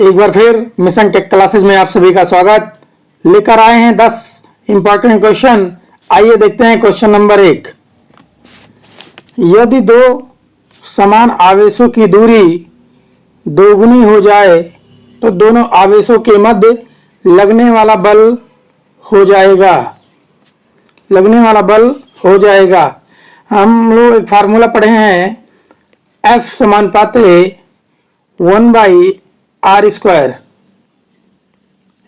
एक बार फिर mission take classes में आप सभी का स्वागत। लेकर आए हैं 10 इंपॉर्टेंट क्वेश्चन। आइए देखते हैं क्वेश्चन नंबर 1। यदि दो समान आवेशों की दूरी दोगुनी हो जाए तो दोनों आवेशों के मध्य लगने वाला बल हो जाएगा। हम लोग एक फार्मूला पढ़े हैं, F समानुपाते 1/r²।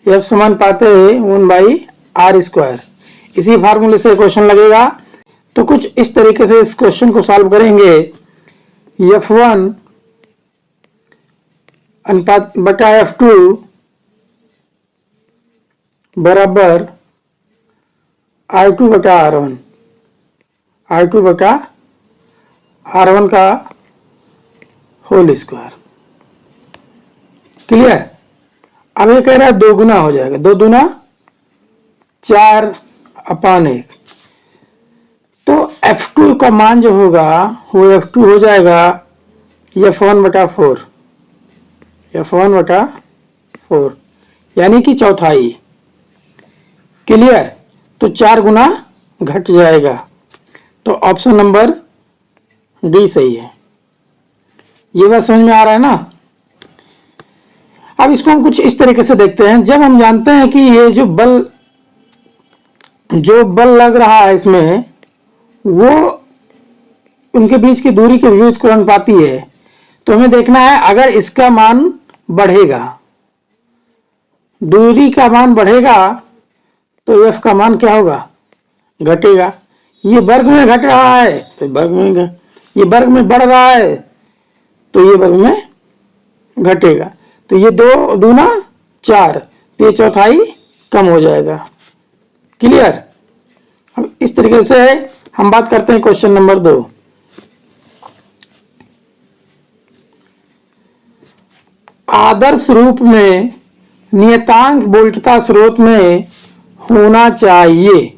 F समानुपाते 1/r²। इसी फार्मूले से क्वेश्चन लगेगा। तो कुछ इस तरीके से इस क्वेश्चन को सॉल्व करेंगे। F1 अनुपात बटा F2 बराबर I2 बटा R1। I2 बटा R1 का होल स्क्वायर। क्लियर। अब ये कह रहा है दो गुना हो जाएगा, 2 दूना 4/1। तो F2 का मान जो होगा वो F2 हो जाएगा F1 बटा 4। F1 बटा 4 यानी कि चौथाई। क्लियर। तो 4 गुना घट जाएगा। तो ऑप्शन नंबर डी सही है। ये बात समझ में आ रहा है ना। अब इसको हम कुछ इस तरीके से देखते हैं। जब हम जानते हैं कि ये जो बल लग रहा है इसमें, वो उनके बीच की दूरी के विपरीत अनुपाती है, तो हमें देखना है अगर इसका मान बढ़ेगा, दूरी का मान बढ़ेगा, तो F का मान क्या होगा? घटेगा। ये वर्ग में घट रहा है तो वर्ग में ये वर्ग में बढ़ रहा है तो ये वर्ग में घटेगा। तो ये 2 दूना 4, तो ये चौथाई कम हो जाएगा। क्लियर। अब इस तरीके से हम बात करते हैं क्वेश्चन नंबर 2। आदर्श रूप में नियतांक वोल्टता स्रोत में होना चाहिए।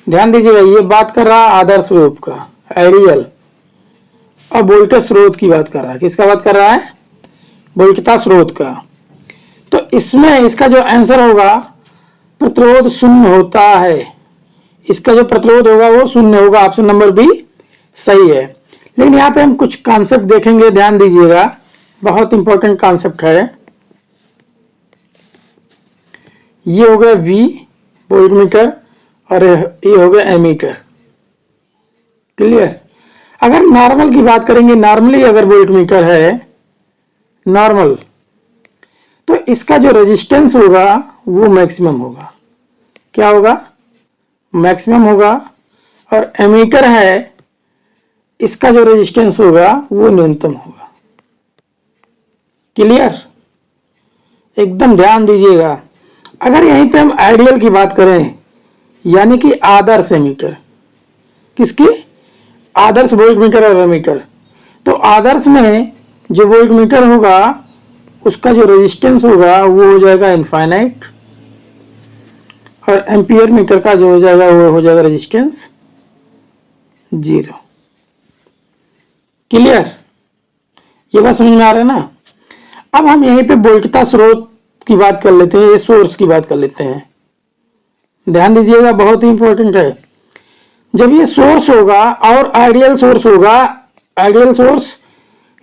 ध्यान दीजिएगा, ये बात कर रहा है आदर्श रूप का, आइडियल। अब वोल्टेज स्रोत की बात कर रहा है। किसका बात कर रहा है? वोल्टता स्रोत का। तो इसमें इसका जो आंसर होगा, प्रतिरोध 0 होता है। इसका जो प्रतिरोध होगा वो 0 होगा। ऑप्शन नंबर बी सही है। लेकिन यहाँ पे हम कुछ कॉन्सेप्ट देखेंगे, ध्यान दीजिएगा, बहुत इंपॉर्टेंट कॉन्सेप्ट है। ये हो गया V वोल्टमीटर और ये हो गया एमीटर। क्लियर। अगर नॉर्मल की बात करेंगे, नॉर्मली अगर वोल्टमीटर है नॉर्मल, तो इसका जो रेजिस्टेंस होगा वो मैक्सिमम होगा। क्या होगा? मैक्सिमम होगा। और एमीटर है, इसका जो रेजिस्टेंस होगा वो न्यूनतम होगा। क्लियर। एकदम ध्यान दीजिएगा। अगर यहीं पे हम आइडियल की बात करें, यानी कि आदर्श एमीटर, किसकी? आदर्श वोल्टमीटर और एमीटर। तो आदर्श में जो वोल्टमीटर होगा उसका जो रेजिस्टेंस होगा वो हो जाएगा इनफाइनाइट, और एम्पियर मीटर का जो हो जाएगा वो हो जाएगा रेजिस्टेंस 0। क्लियर। ये बात समझ में आ रहा है ना। अब हम यहीं पे वोल्टता स्रोत की बात कर लेते हैं, ये सोर्स की बात कर लेते हैं। ध्यान दीजिएगा, बहुत ही इंपॉर्टेंट है। जब ये सोर्स होगा और आइडियल सोर्स होगा, आइडियल सोर्स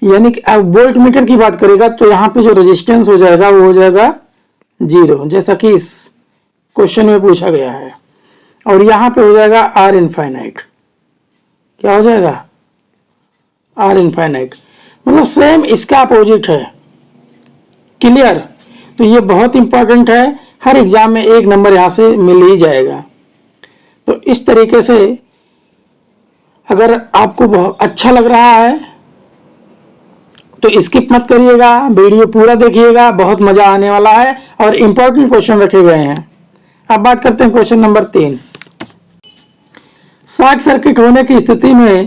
यानी कि वोल्ट मीटर की बात करेगा, तो यहाँ पे जो रेजिस्टेंस हो जाएगा वो हो जाएगा 0, जैसा कि इस क्वेश्चन में पूछा गया है। और यहाँ पे हो जाएगा R इनफाइनाइट। क्या हो जाएगा? R infinite. मतलब सेम इसका अपोजिट है। क्लियर। तो ये बहुत इंपॉर्टेंट है, हर एग्जाम में 1 नंबर यहाँ से मिल ही जाएगा। तो इस तरीके से अगर आपको बहुत अच्छा लग रहा है तो स्किप मत करिएगा, वीडियो पूरा देखिएगा, बहुत मजा आने वाला है और इंपॉर्टेंट क्वेश्चन रखे गए हैं। अब बात करते हैं क्वेश्चन नंबर 3। शॉर्ट सर्किट होने की स्थिति में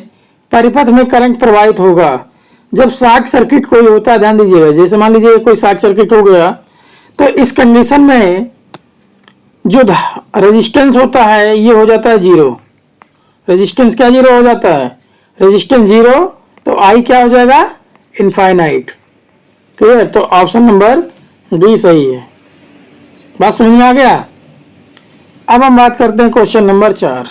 परिपथ में करंट प्रवाहित होगा। जब शॉर्ट सर्किट कोई होता है, ध्यान दीजिएगा, जैसे मान लीजिए कोई शॉर्ट सर्किट हो गया, तो इस कंडीशन में जो रेजिस्टेंस होता है ये हो जाता है 0। रेजिस्टेंस क्या 0 हो जाता है? रेजिस्टेंस 0, तो I क्या हो जाएगा? इनफाइनाइट। क्लियर? तो ऑप्शन नंबर डी सही है। बात समझ में आ गया? अब हम बात करते हैं क्वेश्चन नंबर 4।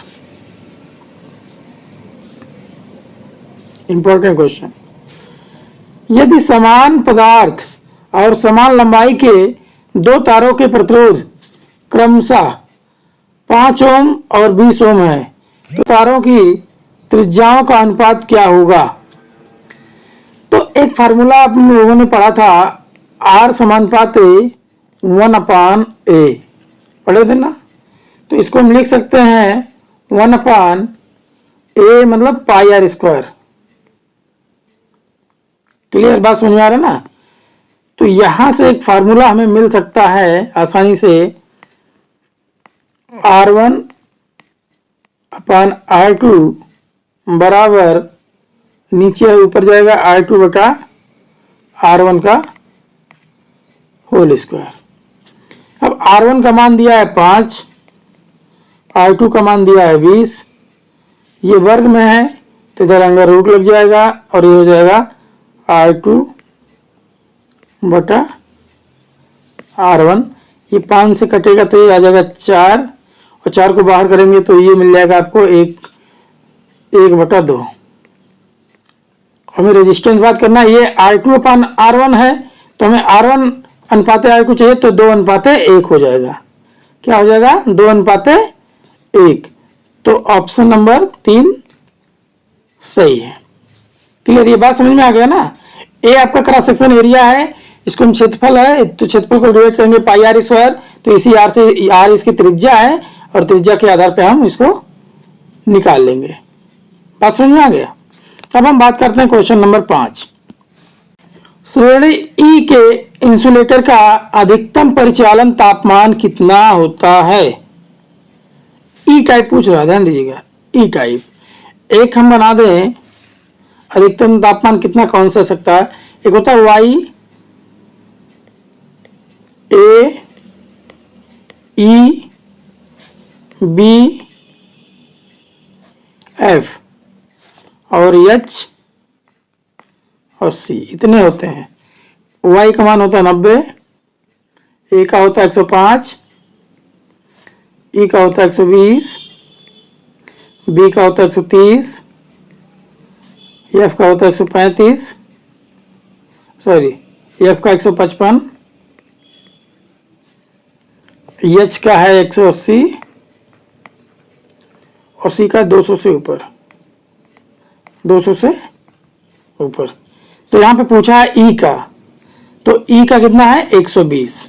Important question. यदि समान पदार्थ और समान लंबाई के दो तारों के प्रतिरोध क्रमशः 5 ओम और 20 ओम है तो तारों की त्रिज्याओं का अनुपात क्या होगा? तो एक फार्मूला आप लोगों ने पढ़ा था, आर समानुपात 1/a, पढ़े थे ना? तो इसको हम लिख सकते हैं 1/a मतलब पाई आर स्क्वायर। क्लियर? बात समझ में आ रहा है ना? तो यहां से एक फार्मूला हमें मिल सकता है आसानी से, R1/R2 बराबर नीचे ऊपर जाएगा R2 बटा R1 का होल स्क्वायर। अब R1 का मान दिया है 5, R2 का मान दिया है 20, ये वर्ग में है तो इधर अंदर रूट लग जाएगा और ये हो जाएगा R2 बटा R1। ये 5 से कटेगा तो ये आ जाएगा 4 और 4 को बाहर करेंगे तो ये मिल जाएगा आपको 1/2। हमें रेजिस्टेंस बात करना है, ये R2/R1 है तो हमें R1 अनुपात R2 चाहिए तो 2:1 हो जाएगा। क्या हो जाएगा? 2:1। तो ऑप्शन नंबर 3 सही है। क्लियर? ये बात समझ में आ गया ना? ए आपका क्रॉस सेक्शन एरिया है, इसको हम क्षेत्रफल है तो क्षेत्रफल को डिवाइड करेंगे पाई आर स्क्वायर, तो इसी आर से आर इसकी त्रिज्या है और त्रिज्या के आधार पे हम इसको निकाल लेंगे। बात समझ में आ गया? अब हम बात करते हैं क्वेश्चन नंबर 5। श्रेणी ई के इंसुलेटर का अधिकतम परिचालन तापमान कितना होता है? ई टाइप पूछ रहा है, ध्यान दीजिएगा। ई टाइप एक हम बना दें, अधिकतम तापमान कितना कौन सा सकता है? एक होता है वाई ए ई बी एफ और एच और सी, इतने होते हैं। वाई का मान होता है 90, ए का होता है 105, ई का होता है 120, बी का होता है 130, एफ का होता है 135, सॉरी एफ का 155, एच का है 180 और सी का 200 से ऊपर, 200 से ऊपर। तो यहां पे पूछा है ई का, तो ई का कितना है? 120।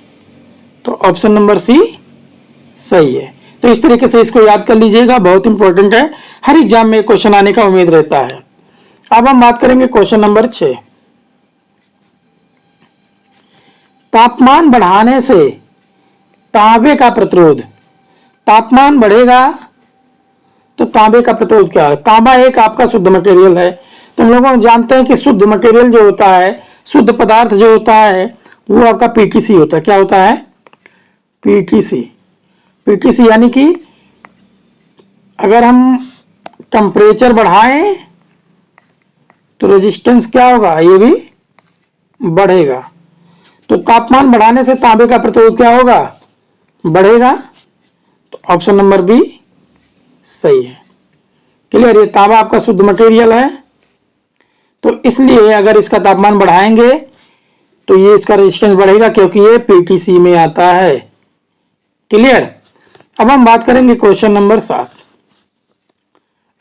तो ऑप्शन नंबर सी सही है। तो इस तरीके से इसको याद कर लीजिएगा, बहुत इंपॉर्टेंट है, हर एग्जाम में क्वेश्चन आने का उम्मीद रहता है। अब हम बात करेंगे क्वेश्चन नंबर 6। तापमान बढ़ाने से तांबे का प्रतिरोध, तापमान बढ़ेगा तो तांबे का प्रतिरोध क्या है? तांबा एक आपका शुद्ध मटेरियल है, तो हम लोग जानते हैं कि शुद्ध मटेरियल जो होता है, शुद्ध पदार्थ जो होता है वो आपका पीटीसी होता है। क्या होता है? पीटीसी। पीटीसी यानी कि अगर हम टेम्परेचर बढ़ाएं तो रेजिस्टेंस क्या होगा? ये भी बढ़ेगा। तो तापमान बढ़ाने से तांबे का प्रतिरोध क्या होगा? बढ़ेगा। तो ऑप्शन नंबर बी सही है। क्लियर? ये तांबा आपका शुद्ध मटेरियल है, तो इसलिए अगर इसका तापमान बढ़ाएंगे तो ये इसका रेजिस्टेंस बढ़ेगा क्योंकि ये पीटीसी में आता है। क्लियर? अब हम बात करेंगे question number 7।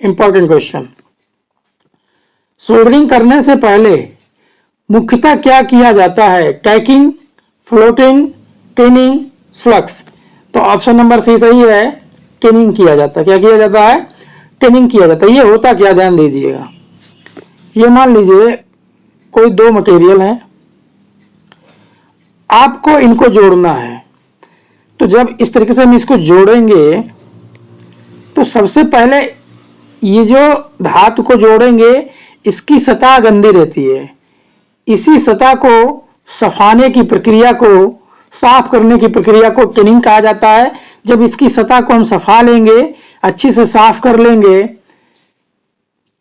Important question. Soldering करने से पहले मुख्यतः क्या किया जाता है? Tacking, floating, tinning, flux. तो ऑप्शन नंबर सी सही है, टिनिंग किया जाता है। क्या किया जाता है? टिनिंग किया जाता है। ये होता क्या, ध्यान दीजिएगा। ये मान लीजिए कोई दो मटेरियल है, आपको इनको जोड़ना है। तो जब इस तरीके से हम इसको जोड़ेंगे तो सबसे पहले ये जो धातु को जोड़ेंगे इसकी सतह गंदी रहती है, इसी सतह को सफाने की प्रक्रिया को, साफ करने की प्रक्रिया को टिनिंग कहा जाता है। जब इसकी सतह को हम सफा लेंगे, अच्छी से साफ कर लेंगे,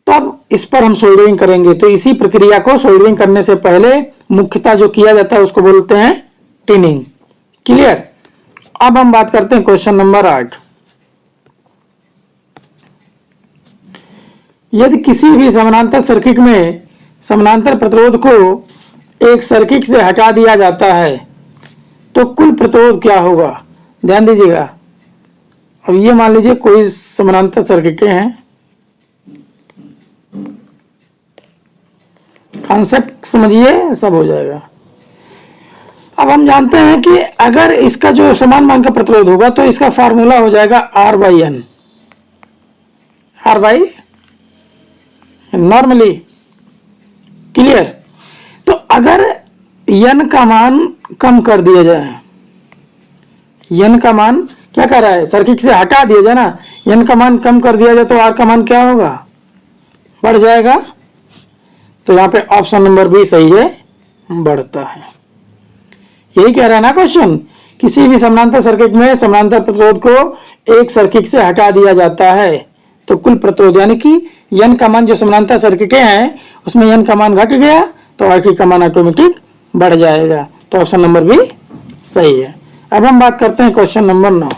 तब इस पर हम सोल्डरिंग करेंगे। तो इसी प्रक्रिया को सोल्डरिंग करने से पहले मुख्यतः जो किया जाता है उसको बोलते हैं टिनिंग। क्लियर। अब हम बात करते हैं क्वेश्चन नंबर 8। यदि किसी भी समानांतर सर्किट में समानांतर प्रतिरोध को एक सर्किट से हटा दिया जाता है तो कुल प्रतिरोध क्या होगा। ध्यान दीजिएगा। अब ये मान लीजिए कोई समानांतर सर्किटें हैं, कॉन्सेप्ट समझिए, सब हो जाएगा। अब हम जानते हैं कि अगर इसका जो समान मान का प्रतिरोध होगा तो इसका फार्मूला हो जाएगा R by N, R by normally. Clear. तो अगर n का मान कम कर दिया जाए, n का मान क्या कर रहा है, सर्किट से हटा दिया जाए ना, n का मान कम कर दिया जाए तो R का मान क्या होगा, बढ़ जाएगा। तो यहाँ पे ऑप्शन नंबर बी सही है, बढ़ता है। यही कह रहा है ना क्वेश्चन, किसी भी समानांतर सर्किट में समानांतर प्रतिरोध को एक सर्किट से हटा दिया जाता है तो कुल प्रतिरोध यानी कि n का मान जो समानांतर सर्किटें हैं उसमें n का मान घट गया तो R का मान ऑटोमेटिक बढ़ जाएगा। तो ऑप्शन नंबर बी सही है। अब हम बात करते हैं क्वेश्चन नंबर 9।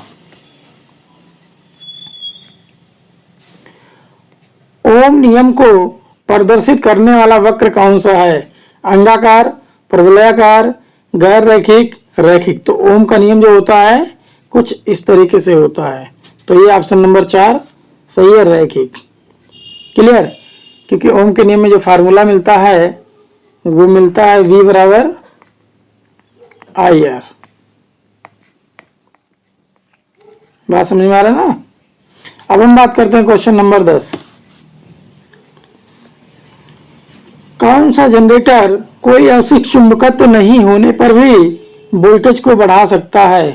ओम नियम को प्रदर्शित करने वाला वक्र कौन सा है, अंडाकार, परवलयाकार, गैर रैखिक, रैखिक। तो ओम का नियम जो होता है कुछ इस तरीके से होता है। तो ये ऑप्शन नंबर 4 सही है, रैखिक। क्लियर। क्योंकि ओम के नियम में जो फार्मूला मिलता है वो मिलता है V बराबर IR। बात समझ में आ रहा है ना। अब हम बात करते हैं क्वेश्चन नंबर 10। कौन सा जनरेटर कोई अवशिष्ट चुंबकत्व नहीं होने पर भी वोल्टेज को बढ़ा सकता है।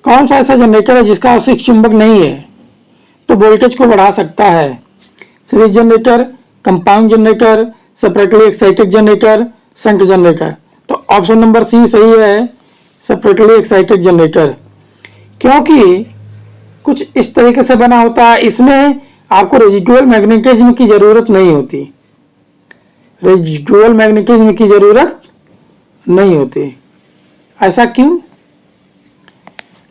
कौन सा ऐसा जनरेटर है जिसका अवशिष्ट चुंबक नहीं है तो वोल्टेज को बढ़ा सकता है। Series generator, compound generator, separately excited generator, shunt generator. तो ऑप्शन नंबर सी सही है, सेपरेटली एक्साइटेड जनरेटर। क्योंकि कुछ इस तरीके से बना होता है, इसमें आपको रेजिडुअल मैग्नेटिज्म की जरूरत नहीं होती, रेजिडुअल मैग्नेटिज्म की जरूरत नहीं होती। ऐसा क्यों?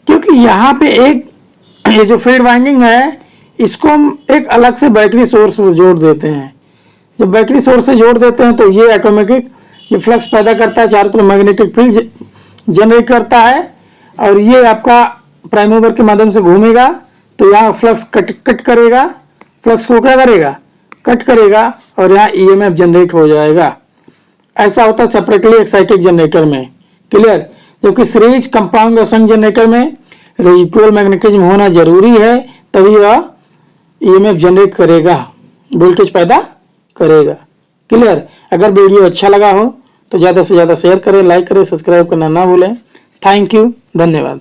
क्योंकि यहाँ पे एक ये जो फील्ड वाइंडिंग है इसको हम एक अलग से बैटरी सोर्स से जोड़ देते हैं। जब बैटरी सोर्स से जोड़ देते हैं तो ये ऑटोमेटिक ये फ्लक्स पैदा करता है, चारों तरफ मैग्नेटिक फील्ड जनरेट करता है और ये आपका प्राइम मूवर के माध्यम से घूमेगा तो यहाँ फ्लक्स कट करेगा, फ्लक्स को क्या करेगा, कट करेगा और यहाँ ईएमएफ जनरेट हो जाएगा। ऐसा होता है सेपरेटली एक्साइटेड जनरेटर में। क्लियर। जबकि सीरीज, कंपाउंड और शंट जनरेटर में रेजिडुअल मैग्नेटिज्म होना जरूरी है, तभी वह ईएमएफ जनरेट करेगा, वोल्टेज पैदा करेगा। क्लियर। अगर वीडियो अच्छा लगा हो तो ज़्यादा से ज़्यादा शेयर करें, लाइक करें, सब्सक्राइब करना ना भूलें। थैंक यू, धन्यवाद।